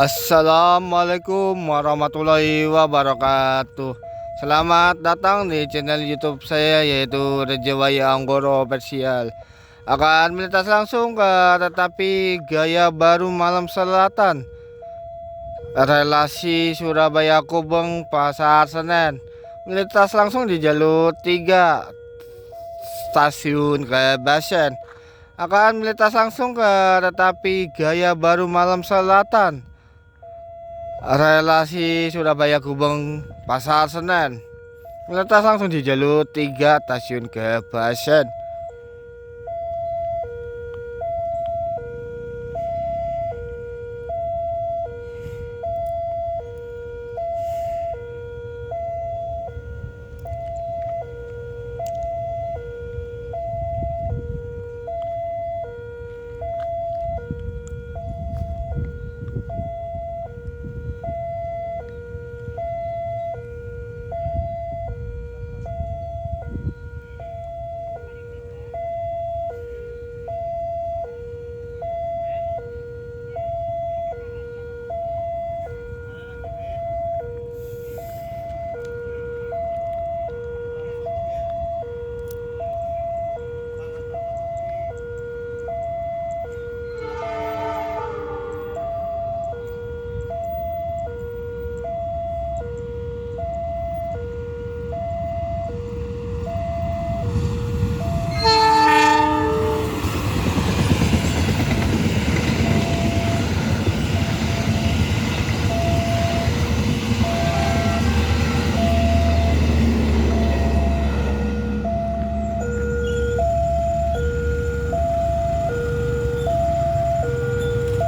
Assalamualaikum warahmatullahi wabarakatuh. Selamat datang di channel YouTube saya, yaitu Rejawaya Anggoro Official. Akan melintas langsung ke tetapi gaya baru malam selatan, relasi Surabaya Kubeng Pasar Senen. Melintas langsung di jalur 3 stasiun Kebasen. Akan melintas langsung ke tetapi gaya baru malam selatan, relasi Surabaya Gubeng Pasar Senen. Melintas langsung di jalur 3 stasiun Kebasen.